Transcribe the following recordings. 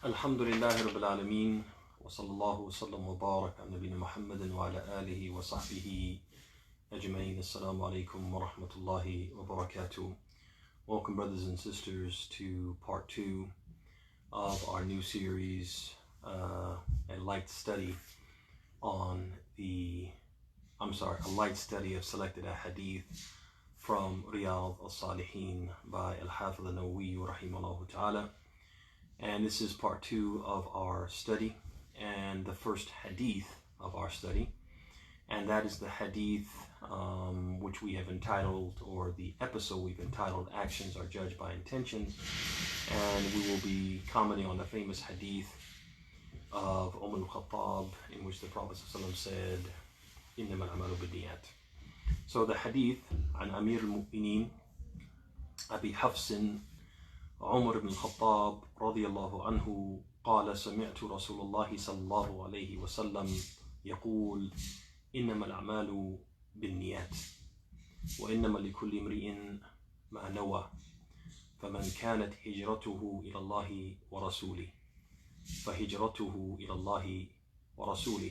Alhamdulillahi Rabbil Alameen wa sallallahu wa sallam wa barak ala nabina Muhammadin wa ala alihi wa sahbihi ajma'in. Assalamu alaikum wa rahmatullahi wa barakatuh. Welcome, brothers and sisters, to part 2 of our new series, a light study of selected Ahadith from Riyadhus-Salihin by Al-Nawawi rahimahullah ta'ala. And this is part 2 of our study and the first hadith of our study, and that is the hadith which we have entitled, or the episode we've entitled, Actions Are Judged by Intention. And we will be commenting on the famous hadith of al-Khattab, in which the Prophet ﷺ said, إِنَّمَا الْأَعْمَالُ بِالنِّيَّاتِ. So the hadith, عن أمير المؤمنين أبي حفص عمر بن الخطاب رضي الله عنه قال سمعت رسول الله صلى الله عليه وسلم يقول إنما الأعمال بالنيات وإنما لكل امرئ ما نوى فمن كانت هجرته إلى الله ورسوله فهجرته إلى الله ورسوله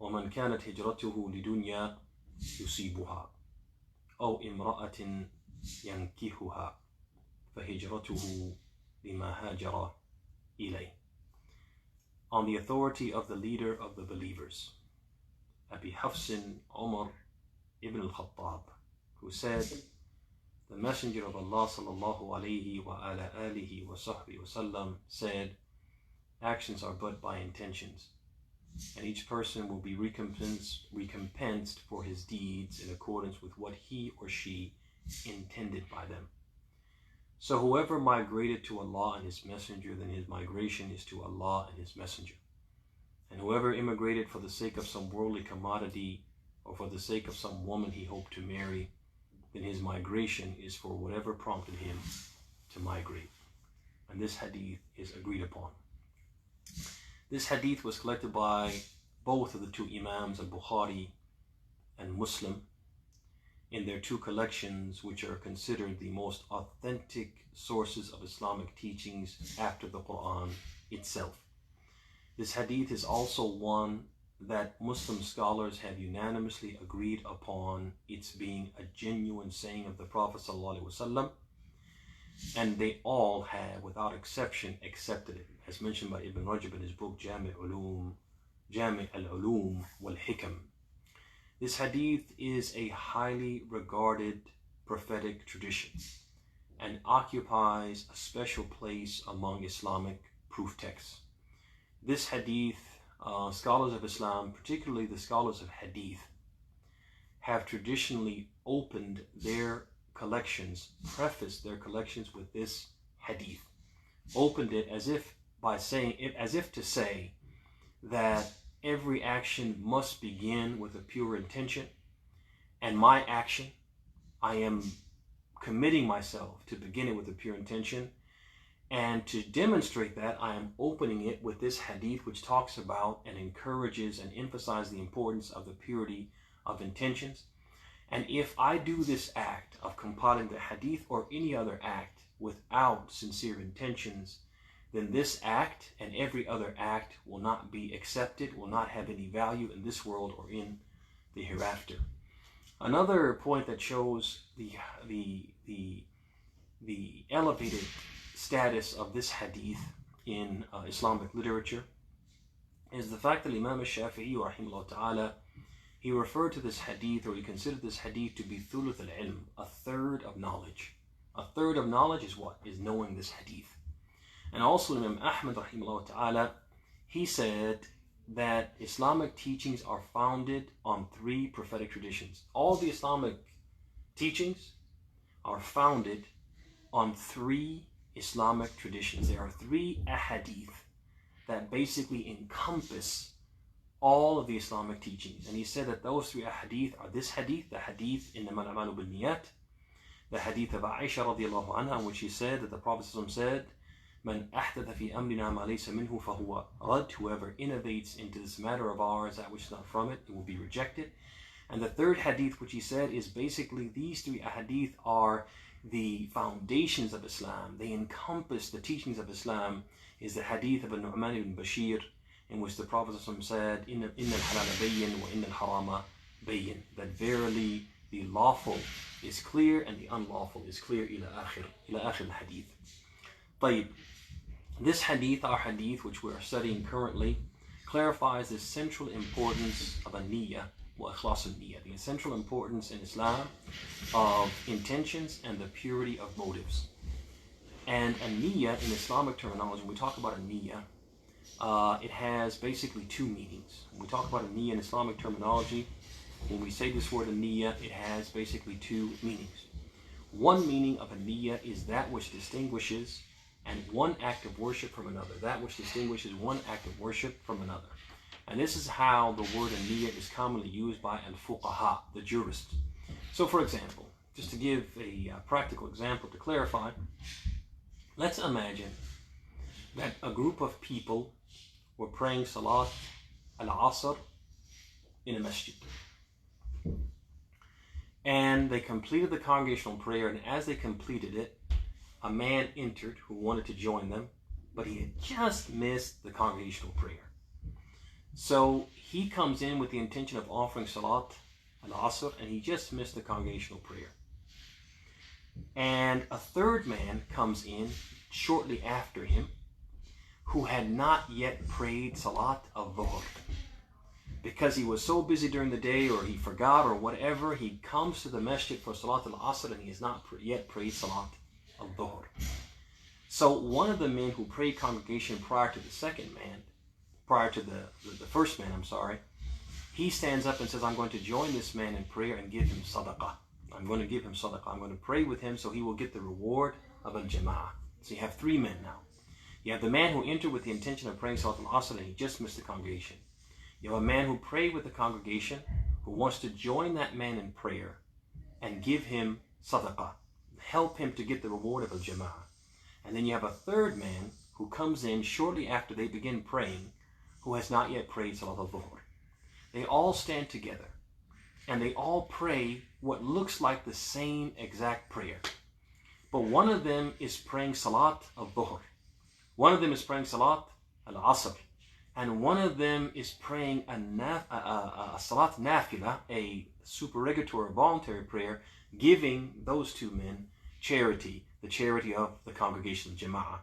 ومن كانت هجرته لدنيا يصيبها أو امرأة ينكحها فهجرته لما هاجر إليه. On the authority of the leader of the believers, Abi Hafsin Umar ibn al-Khattab, who said, the Messenger of Allah sallallahu alayhi wa ala alihi wa sahbihi wa sallam said, actions are but by intentions, and each person will be recompensed for his deeds in accordance with what he or she intended by them. So whoever migrated to Allah and His Messenger, then his migration is to Allah and His Messenger. And whoever immigrated for the sake of some worldly commodity or for the sake of some woman he hoped to marry, then his migration is for whatever prompted him to migrate. And this hadith is agreed upon. This hadith was collected by both of the two Imams, Al-Bukhari and Muslim, in their two collections, which are considered the most authentic sources of Islamic teachings after the Quran itself. This hadith is also one that Muslim scholars have unanimously agreed upon its being a genuine saying of the Prophet ﷺ, and they all have, without exception, accepted it, as mentioned by Ibn Rajab in his book Jami' al-Ulum wal-Hikam. This hadith is a highly regarded prophetic tradition and occupies a special place among Islamic proof texts. This hadith, scholars of Islam, particularly the scholars of hadith, have traditionally opened their collections, prefaced their collections with this hadith, opened it as if to say that every action must begin with a pure intention, and my action, I am committing myself to begin it with a pure intention, and to demonstrate that, I am opening it with this hadith, which talks about and encourages and emphasizes the importance of the purity of intentions. And if I do this act of compiling the hadith or any other act without sincere intentions, then this act and every other act will not be accepted, will not have any value in this world or in the hereafter. Another point that shows the elevated status of this hadith in Islamic literature is the fact that Imam Shafi'i rahimahullah ta'ala, he referred to this hadith, or he considered this hadith to be thuluth al-ilm, a third of knowledge. A third of knowledge is what? Is knowing this hadith. And also Imam Ahmad rahimahullah ta'ala, he said that Islamic teachings are founded on 3 prophetic traditions. All the Islamic teachings are founded on 3 Islamic traditions. There are 3 ahadith that basically encompass all of the Islamic teachings. And he said that those 3 ahadith are this hadith, the hadith إِنَّمَا الْأَعْمَالُ بِالنِّيَّاتِ, the hadith of Aisha radiallahu anha, in which he said that the Prophet said, Man ahdatha fi amrina ma laysa minhu fahuwa rad. Whoever innovates into this matter of ours that which is not from it, it will be rejected. And the third hadith which he said is basically these 3 hadith are the foundations of Islam, they encompass the teachings of Islam, is the hadith of Nu'man ibn Bashir, in which the Prophet said, Inna al-halala bayyin wa inna al-harama bayyin, that verily the lawful is clear and the unlawful is clear, ila akhir al-hadith. طيب, this hadith, our hadith, which we are studying currently, clarifies the central importance of a niyyah, wa ikhlas al-niyyah, the essential importance in Islam of intentions and the purity of motives. And a niyyah in Islamic terminology, when we talk about a niyyah, it has basically two meanings. When we talk about a niyyah in Islamic terminology, when we say this word a niyyah, it has basically two meanings. One meaning of a niyyah is that which distinguishes and one act of worship from another. That which distinguishes one act of worship from another. And this is how the word niyyah is commonly used by al-fuqaha, the jurists. So for example, just to give a practical example to clarify, let's imagine that a group of people were praying Salat al-Asr in a masjid. And they completed the congregational prayer, and as they completed it, a man entered who wanted to join them, but he had just missed the congregational prayer. So he comes in with the intention of offering Salat al-Asr, and he just missed the congregational prayer. And a third man comes in shortly after him who had not yet prayed Salat al-Dhuhr. Because he was so busy during the day, or he forgot, or whatever, he comes to the masjid for Salat al-Asr and he has not yet prayed Salat al-Dhuhr. So one of the men who prayed congregation prior to the second man, prior to the first man, he stands up and says, I'm going to join this man in prayer and give him sadaqah. I'm going to give him sadaqah. I'm going to pray with him so he will get the reward of al-jama'ah. So you have three men now. You have the man who entered with the intention of praying Salat al-Asr and he just missed the congregation. You have a man who prayed with the congregation who wants to join that man in prayer and give him sadaqah, help him to get the reward of al-jama'ah. And then you have a third man who comes in shortly after they begin praying, who has not yet prayed Salat al-Dhuhr. They all stand together and they all pray what looks like the same exact prayer. But one of them is praying Salat al-Dhuhr. One of them is praying Salat al-Asr. And one of them is praying a Salat Nafila, a supererogatory voluntary prayer, giving those two men charity, the charity of the congregation of Jama'ah.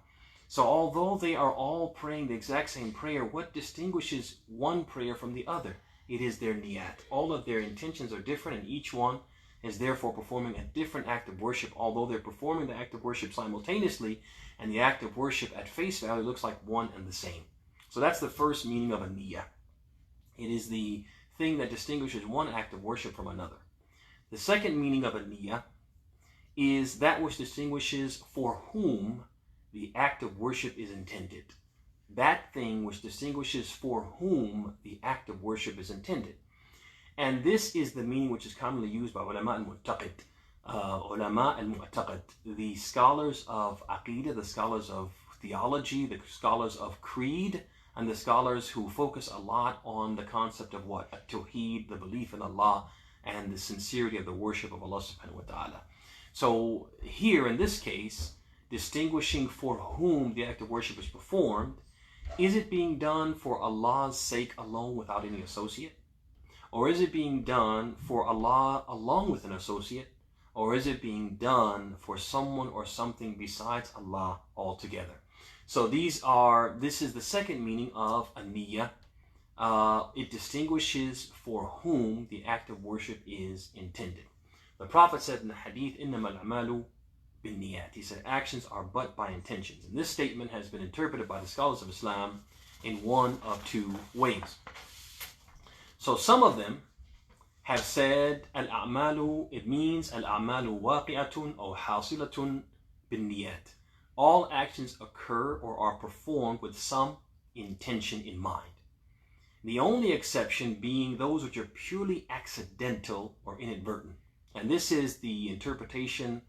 So although they are all praying the exact same prayer, what distinguishes one prayer from the other? It is their niyat. All of their intentions are different, and each one is therefore performing a different act of worship, although they're performing the act of worship simultaneously, and the act of worship at face value looks like one and the same. So that's the first meaning of a niyyah. It is the thing that distinguishes one act of worship from another. The second meaning of a niyyah is that which distinguishes for whom the act of worship is intended. That thing which distinguishes for whom the act of worship is intended. And this is the meaning which is commonly used by ulama al-mu'taqid, the scholars of aqidah, the scholars of theology, the scholars of creed, and the scholars who focus a lot on the concept of what? At-Tawheed, the belief in Allah, and the sincerity of the worship of Allah subhanahu wa ta'ala. So here in this case, distinguishing for whom the act of worship is performed, is it being done for Allah's sake alone without any associate? Or is it being done for Allah along with an associate? Or is it being done for someone or something besides Allah altogether? So this is the second meaning of a niyyah. It distinguishes for whom the act of worship is intended. The Prophet said in the hadith, إِنَّمَا الْأَعْمَالُ بِالنِّيَّاتِ. He said, actions are but by intentions. And this statement has been interpreted by the scholars of Islam in one of two ways. So some of them have said, al-a'malu, it means al-a'malu waqi'atun or hasilatun bin-niyat. All actions occur or are performed with some intention in mind. The only exception being those which are purely accidental or inadvertent. And this is the interpretation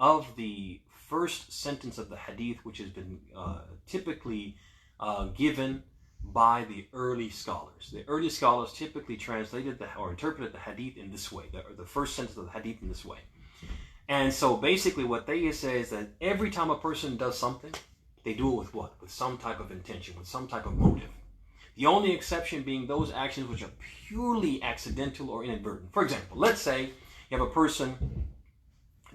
of the first sentence of the hadith, which has been typically given by the early scholars. The early scholars typically translated or interpreted the hadith in this way, the first sentence of the hadith in this way. And so basically what they say is that every time a person does something, they do it with what? With some type of intention, with some type of motive. The only exception being those actions which are purely accidental or inadvertent. For example, let's say you have a person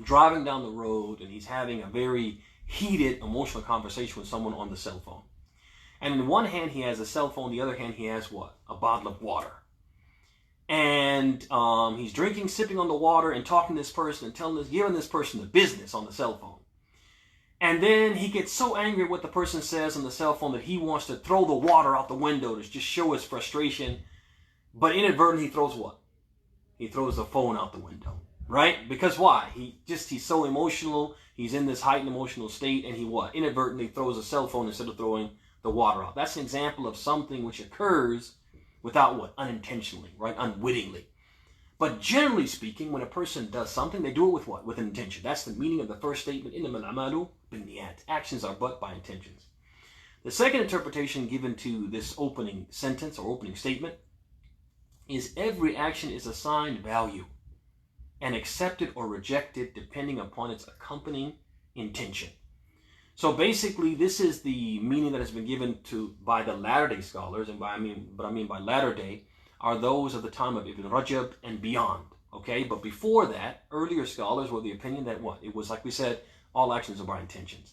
driving down the road and he's having a very heated emotional conversation with someone on the cell phone. And in one hand he has a cell phone, the other hand he has what? A bottle of water. And he's drinking, sipping on the water and talking to this person and giving this person the business on the cell phone. And then he gets so angry at what the person says on the cell phone that he wants to throw the water out the window to just show his frustration. But inadvertently he throws what? He throws the phone out the window, right? Because why? He's so emotional. He's in this heightened emotional state, and he what? Inadvertently throws a cell phone instead of throwing the water out. That's an example of something which occurs without what? Unintentionally, right? Unwittingly. But generally speaking, when a person does something, they do it with what? With an intention. That's the meaning of the first statement. إِنَّمَا الْأَعْمَالُ بِالنِّيَّاتِ. Actions are but by intentions. The second interpretation given to this opening sentence or opening statement is every action is assigned value and accepted or rejected depending upon its accompanying intention. So basically, this is the meaning that has been given to by the latter-day scholars, and I mean by latter-day are those of the time of Ibn Rajab and beyond. Okay, but before that, earlier scholars were the opinion that what? It was, like we said, all actions are by intentions.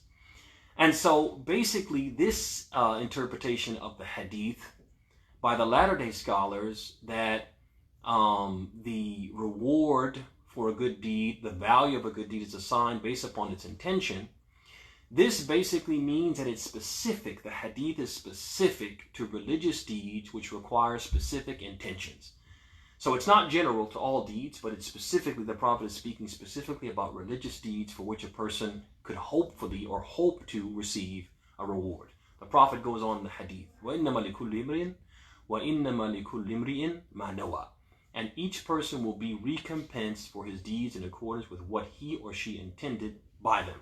And so basically, this interpretation of the hadith by the latter-day scholars that the reward for a good deed, the value of a good deed is assigned based upon its intention. This basically means that it's specific. The hadith is specific to religious deeds which require specific intentions. So it's not general to all deeds, but it's specifically, the Prophet is speaking specifically about religious deeds for which a person could hopefully or hope to receive a reward. The Prophet goes on in the hadith, وَإِنَّمَا لِكُلِّ إِمْرِئٍ مَا نَوَى. And each person will be recompensed for his deeds in accordance with what he or she intended by them.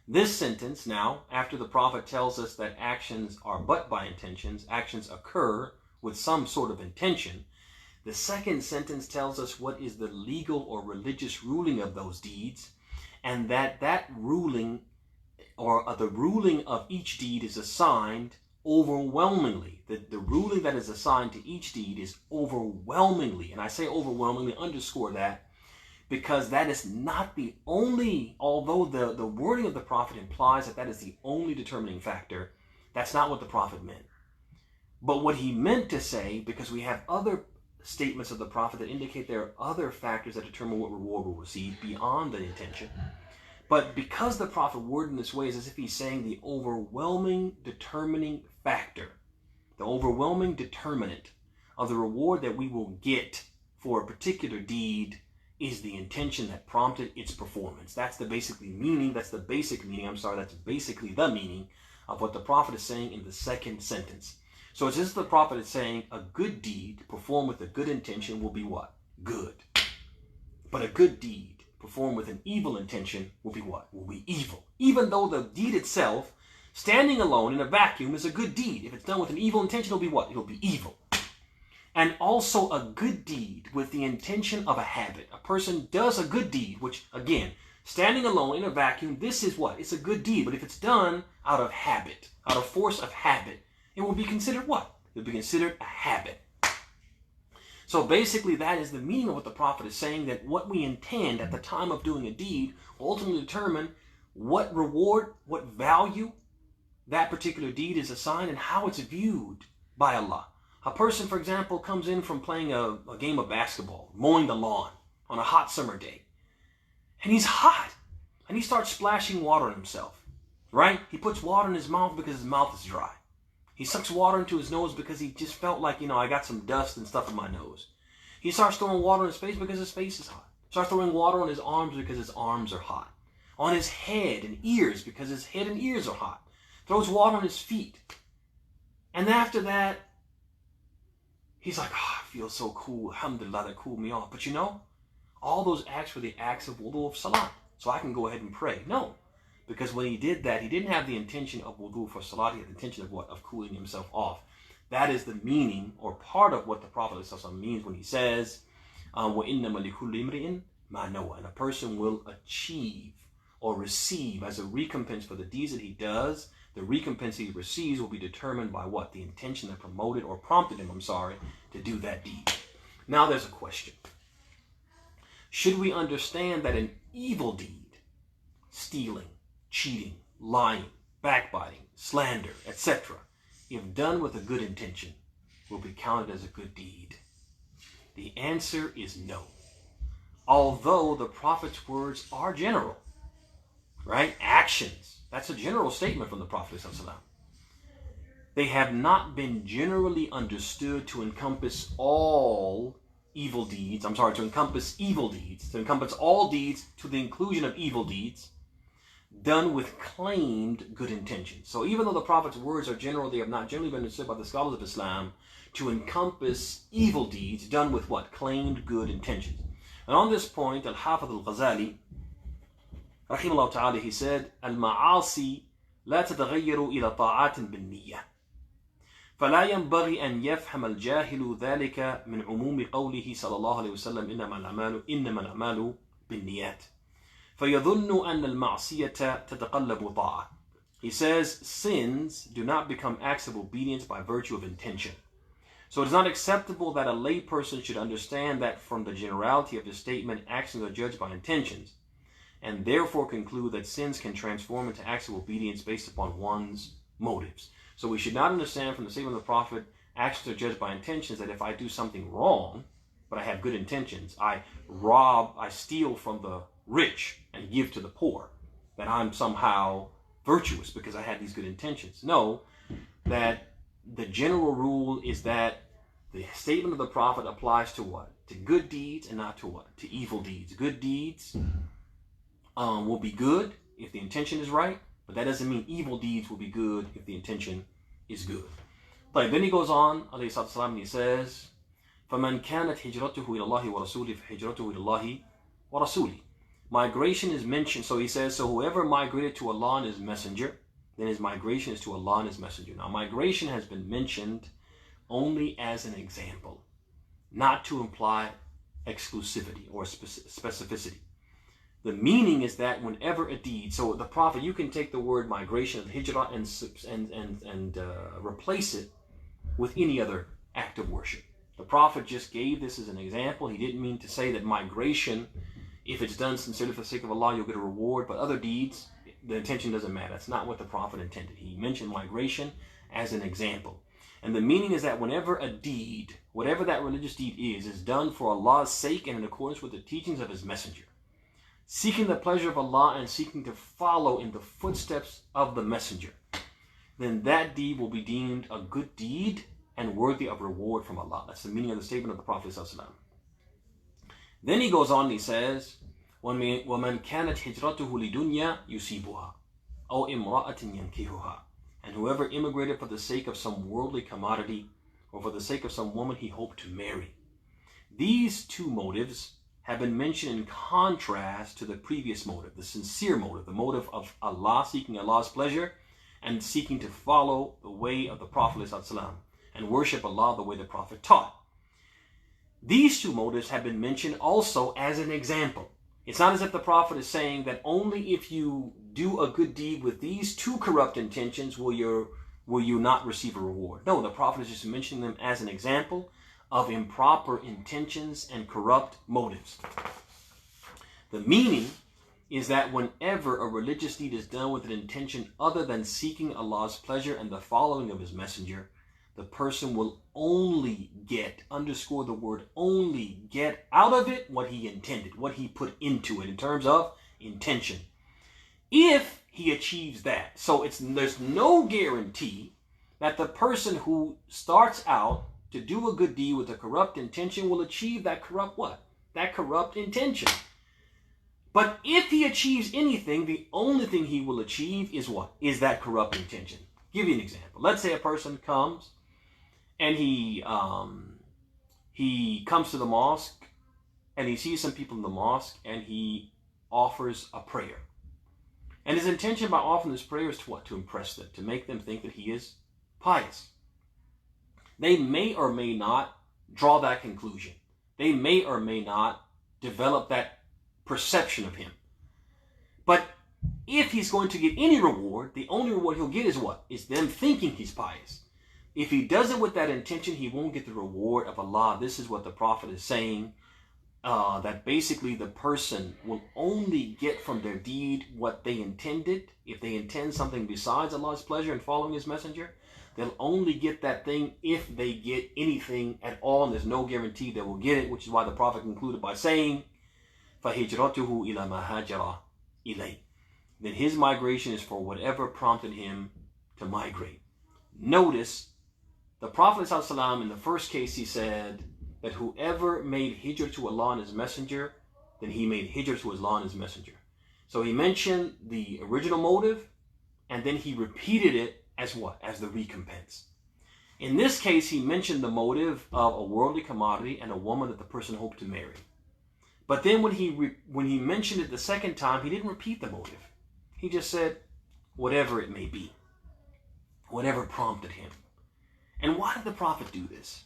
This sentence now, after the Prophet tells us that actions are but by intentions, actions occur with some sort of intention, the second sentence tells us what is the legal or religious ruling of those deeds, and that ruling or the ruling of each deed is assigned overwhelmingly. The ruling that is assigned to each deed is overwhelmingly, and I say overwhelmingly, underscore that, because that is not the only, although the wording of the Prophet implies that is the only determining factor, that's not what the Prophet meant. But what he meant to say, because we have other statements of the Prophet that indicate there are other factors that determine what reward will receive beyond the intention. But because the Prophet worded in this way, is as if he's saying the overwhelming determining factor, the overwhelming determinant of the reward that we will get for a particular deed is the intention that prompted its performance. That's the basic meaning, that's basically the meaning of what the Prophet is saying in the second sentence. So it's as if the Prophet is saying a good deed performed with a good intention will be what? Good. But a good deed performed with an evil intention will be what? Will be evil. Even though the deed itself, standing alone in a vacuum, is a good deed. If it's done with an evil intention, it'll be what? It'll be evil. And also a good deed with the intention of a habit. A person does a good deed, which again, standing alone in a vacuum, this is what? It's a good deed. But if it's done out of habit, out of force of habit, it will be considered what? It will be considered a habit. So basically that is the meaning of what the Prophet is saying, that what we intend at the time of doing a deed will ultimately determine what reward, what value that particular deed is assigned and how it's viewed by Allah. A person, for example, comes in from playing a game of basketball, mowing the lawn on a hot summer day. And he's hot. And he starts splashing water on himself, right? He puts water in his mouth because his mouth is dry. He sucks water into his nose because he just felt like, I got some dust and stuff in my nose. He starts throwing water on his face because his face is hot. Starts throwing water on his arms because his arms are hot. On his head and ears because his head and ears are hot. Throws water on his feet. And after that, he's like, I feel so cool. Alhamdulillah, that cooled me off. But all those acts were the acts of wudu of salat. So I can go ahead and pray. No. Because when he did that, he didn't have the intention of wudu for salat. He had the intention of what? Of cooling himself off. That is the meaning or part of what the Prophet ﷺ means when he says, وَإِنَّمَا لِكُلِّ إِمْرِئٍ ma nawa. And a person will achieve or receive as a recompense for the deeds that he does. The recompense he receives will be determined by what? The intention that promoted or prompted him, to do that deed. Now there's a question. Should we understand that an evil deed, stealing, cheating, lying, backbiting, slander, etc., if done with a good intention, will be counted as a good deed? The answer is no. Although the Prophet's words are general, right? Actions, that's a general statement from the Prophet ﷺ. They have not been generally understood to encompass all evil deeds. To encompass evil deeds, to encompass all deeds to the inclusion of evil deeds done with claimed good intentions. So even though the Prophet's words are general, they have not generally been understood by the scholars of Islam to encompass evil deeds done with what? Claimed good intentions. And on this point, Al-Hafidh Al-Ghazali, rahimahullah ta'ala, he said, Al-Ma'asi la tatagayyaru ila ta'atin bin niyyah. فلا ينبغي أن يفهم الجاهل ذلك من عموم قوله صلى الله عليه وسلم إنما الأعمال بالنيات فيظن أن المعصية تتقلب طاعة. He says, sins do not become acts of obedience by virtue of intention. So it is not acceptable that a lay person should understand that from the generality of the statement, actions are judged by intentions, and therefore conclude that sins can transform into acts of obedience based upon one's motives. So we should not understand from the statement of the Prophet, actions are judged by intentions, that if I do something wrong, but I have good intentions, I steal from the rich and give to the poor, that I'm somehow virtuous because I had these good intentions. No, that the general rule is that the statement of the Prophet applies to what? To good deeds and not to what? To evil deeds. Good deeds will be good if the intention is right, but that doesn't mean evil deeds will be good if the intention is good. But then he goes on, alayhi salatu wasalam, and he says, فَمَنْ كَانَتْ هِجْرَتُهُ إِلَى اللَّهِ وَرَسُولِهِ فَهِجْرَتُهُ إِلَى اللَّهِ وَرَسُولِهِ. Migration is mentioned, so he says, so whoever migrated to Allah and His Messenger, then his migration is to Allah and His Messenger. Now, migration has been mentioned only as an example, not to imply exclusivity or specificity. The meaning is that whenever a deed, so the Prophet, you can take the word migration of hijrah and replace it with any other act of worship. The Prophet just gave this as an example. He didn't mean to say that migration, if it's done sincerely for the sake of Allah, you'll get a reward, but other deeds, the intention doesn't matter. That's not what the Prophet intended. He mentioned migration as an example. And the meaning is that whenever a deed, whatever that religious deed is done for Allah's sake and in accordance with the teachings of His Messenger, seeking the pleasure of Allah and seeking to follow in the footsteps of the Messenger, then that deed will be deemed a good deed and worthy of reward from Allah. That's the meaning of the statement of the Prophet ﷺ. Then he goes on and he says, وَمَنْ كَانَتْ هِجْرَتُهُ لِدُنْيَا يُصِيبُهَا أَوْ إِمْرَأَةٍ يَنْكِحُهَا. And whoever immigrated for the sake of some worldly commodity or for the sake of some woman he hoped to marry. These two motives have been mentioned in contrast to the previous motive, the sincere motive, the motive of Allah, seeking Allah's pleasure and seeking to follow the way of the Prophet ﷺ and worship Allah the way the Prophet taught. These two motives have been mentioned also as an example. It's not as if the Prophet is saying that only if you do a good deed with these two corrupt intentions will you not receive a reward. No, the Prophet is just mentioning them as an example of improper intentions and corrupt motives. The meaning is that whenever a religious deed is done with an intention other than seeking Allah's pleasure and the following of His Messenger, the person will only get, underscore the word only, get out of it what he intended, what he put into it in terms of intention. If he achieves that. So there's no guarantee that the person who starts out to do a good deed with a corrupt intention will achieve that corrupt what? That corrupt intention. But if he achieves anything, the only thing he will achieve is what? Is that corrupt intention. Give you an example. Let's say a person comes and he comes to the mosque and he sees some people in the mosque and he offers a prayer. And his intention by offering this prayer is to what? To impress them, to make them think that he is pious. They may or may not draw that conclusion. They may or may not develop that perception of him. But if he's going to get any reward, the only reward he'll get is what? Is them thinking he's pious. If he does it with that intention, he won't get the reward of Allah. This is what the Prophet is saying, that basically the person will only get from their deed what they intended. If they intend something besides Allah's pleasure and following His messenger, they'll only get that thing if they get anything at all, and there's no guarantee they will get it, which is why the Prophet concluded by saying, فَهِجْرَتُهُ إِلَى مَا هَاجَرَ إِلَيْهِ. Then his migration is for whatever prompted him to migrate. Notice, the Prophet ﷺ, in the first case, he said that whoever made hijrah to Allah and His messenger, then he made hijrah to Allah and His messenger. So he mentioned the original motive, and then he repeated it as what? As the recompense. In this case, he mentioned the motive of a worldly commodity and a woman that the person hoped to marry. But then when he mentioned it the second time, he didn't repeat the motive. He just said, whatever it may be, whatever prompted him. And why did the Prophet do this?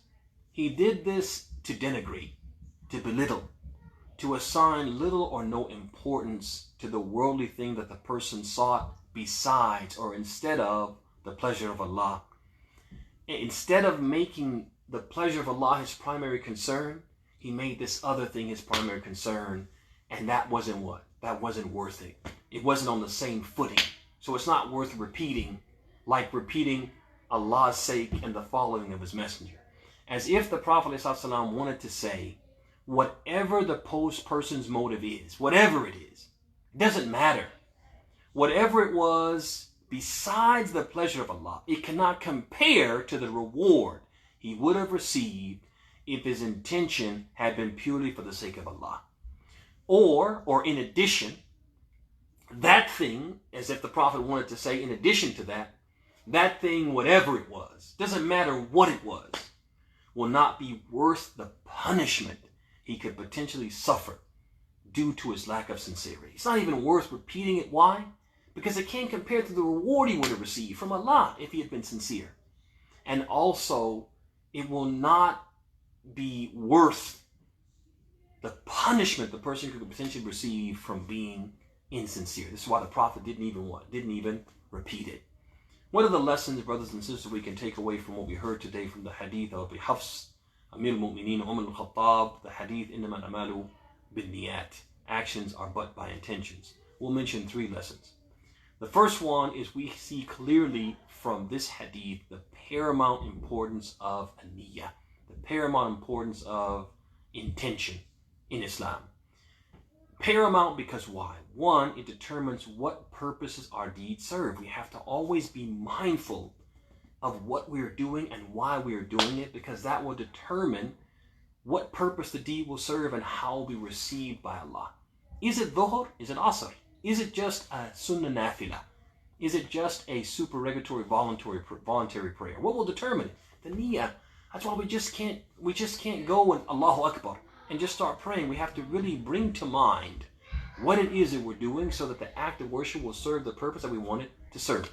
He did this to denigrate, to belittle, to assign little or no importance to the worldly thing that the person sought besides or instead of the pleasure of Allah. Instead of making the pleasure of Allah his primary concern, he made this other thing his primary concern, and that wasn't what? That wasn't worth it. It wasn't on the same footing. So it's not worth repeating, like repeating Allah's sake and the following of His messenger. As if the Prophet ﷺ wanted to say, whatever the person's motive is, whatever it is, it doesn't matter. Whatever it was besides the pleasure of Allah, it cannot compare to the reward he would have received if his intention had been purely for the sake of Allah. Or in addition, that thing, as if the Prophet wanted to say, in addition to that, that thing, whatever it was, doesn't matter what it was, will not be worth the punishment he could potentially suffer due to his lack of sincerity. It's not even worth repeating it. Why? Because it can't compare to the reward he would have received from Allah if he had been sincere. And also, it will not be worth the punishment the person could potentially receive from being insincere. This is why the Prophet didn't even repeat it. What are the lessons, brothers and sisters, we can take away from what we heard today from the hadith of Hafs, Amir al-Mu'mineen, Umar al-Khattab, the hadith, إِنَّمَا الْأَعْمَالُ بِالنِّيَّاتِ. Actions are but by intentions. We'll mention 3 lessons. The first one is we see clearly from this hadith the paramount importance of niyyah, the paramount importance of intention in Islam. Paramount because why? 1, it determines what purposes our deeds serve. We have to always be mindful of what we're doing and why we're doing it, because that will determine what purpose the deed will serve and how it will be received by Allah. Is it dhuhr? Is it asr? Is it just a sunnah nafila? Is it just a supererogatory voluntary prayer? What will determine it? The niyyah. That's why we just can't go and Allahu Akbar and just start praying. We have to really bring to mind what it is that we're doing so that the act of worship will serve the purpose that we want it to serve.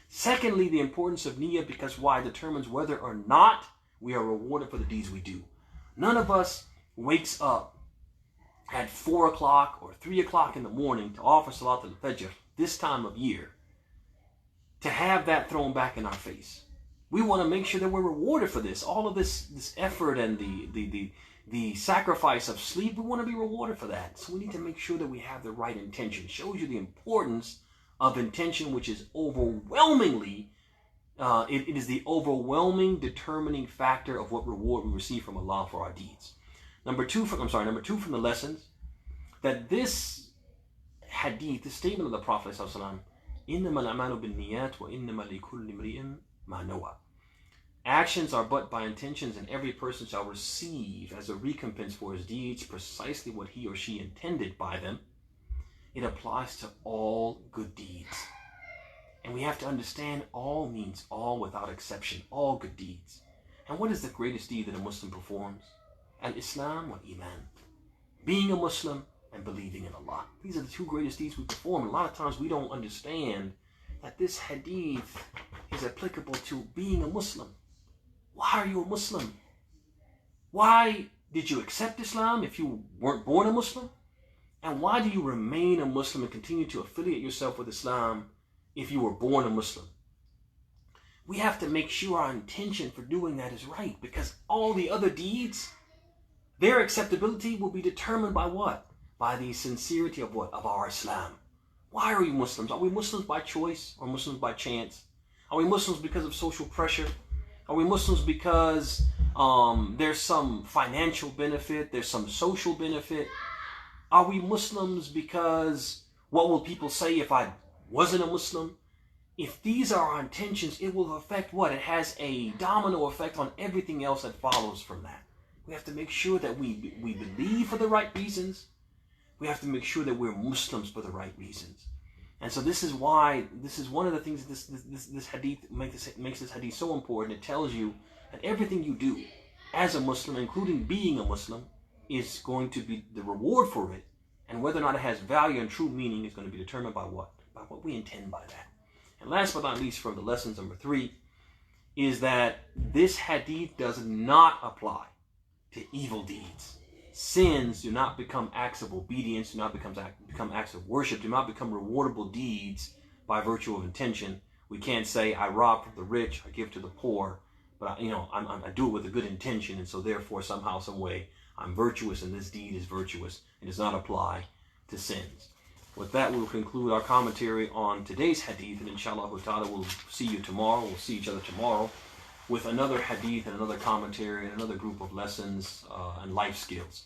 Secondly, the importance of niyyah, because why? It determines whether or not we are rewarded for the deeds we do. None of us wakes up at 4 o'clock or 3 o'clock in the morning to offer Salat al-Fajr this time of year to have that thrown back in our face. We want to make sure that we're rewarded for this. All of this effort and the sacrifice of sleep, we want to be rewarded for that. So we need to make sure that we have the right intention. It shows you the importance of intention, which is overwhelmingly, it is the overwhelming determining factor of what reward we receive from Allah for our deeds. Number two from the lessons, that this hadith, the statement of the Prophet ﷺ, إِنَّمَا الْأَعْمَالُ بِالنِّيَّاتِ وَإِنَّمَا لِكُلِّ امْرِئٍ مَا نَوَى. Actions are but by intentions, and every person shall receive as a recompense for his deeds precisely what he or she intended by them. It applies to all good deeds. And we have to understand all means all without exception, all good deeds. And what is the greatest deed that a Muslim performs? Al-Islam wa Iman. Being a Muslim and believing in Allah. These are the 2 greatest deeds we perform. And a lot of times we don't understand that this hadith is applicable to being a Muslim. Why are you a Muslim? Why did you accept Islam if you weren't born a Muslim? And why do you remain a Muslim and continue to affiliate yourself with Islam if you were born a Muslim? We have to make sure our intention for doing that is right, because all the other deeds, their acceptability will be determined by what? By the sincerity of what? Of our Islam. Why are we Muslims? Are we Muslims by choice or Muslims by chance? Are we Muslims because of social pressure? Are we Muslims because there's some financial benefit, there's some social benefit? Are we Muslims because what will people say if I wasn't a Muslim? If these are our intentions, it will affect what? It has a domino effect on everything else that follows from that. We have to make sure that we believe for the right reasons. We have to make sure that we're Muslims for the right reasons. And so this is why, this is one of the things that this hadith makes this hadith so important. It tells you that everything you do as a Muslim, including being a Muslim, is going to be the reward for it. And whether or not it has value and true meaning is going to be determined by what? By what we intend by that. And last but not least, from the lessons number 3, is that this hadith does not apply to evil deeds. Sins do not become acts of obedience, do not become acts of worship, do not become rewardable deeds by virtue of intention. We can't say, I rob from the rich, I give to the poor, but I do it with a good intention, and so therefore somehow, some way, I'm virtuous and this deed is virtuous. It does not apply to sins. With that, we will conclude our commentary on today's hadith, and inshallah ta'ala, we'll see you tomorrow. We'll see each other tomorrow with another hadith and another commentary and another group of lessons and life skills.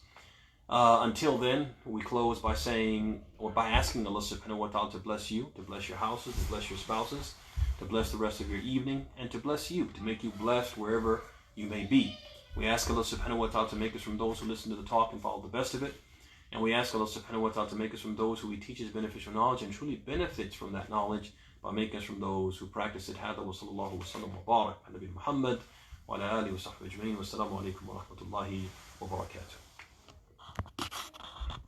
Until then, we close by saying, or by asking Allah subhanahu wa ta'ala to bless you, to bless your houses, to bless your spouses, to bless the rest of your evening, and to bless you, to make you blessed wherever you may be. We ask Allah subhanahu wa ta'ala to make us from those who listen to the talk and follow the best of it. And we ask Allah subhanahu wa ta'ala to make us from those who He teaches beneficial knowledge and truly benefits from that knowledge, by making us from those who practice it. Hada wa sallallahu wa sallam wa barak ala Nabi Muhammad wa ala alihi wa sahbihi ajma'in. Wassalamu alaikum wa rahmatullahi wa barakatuh.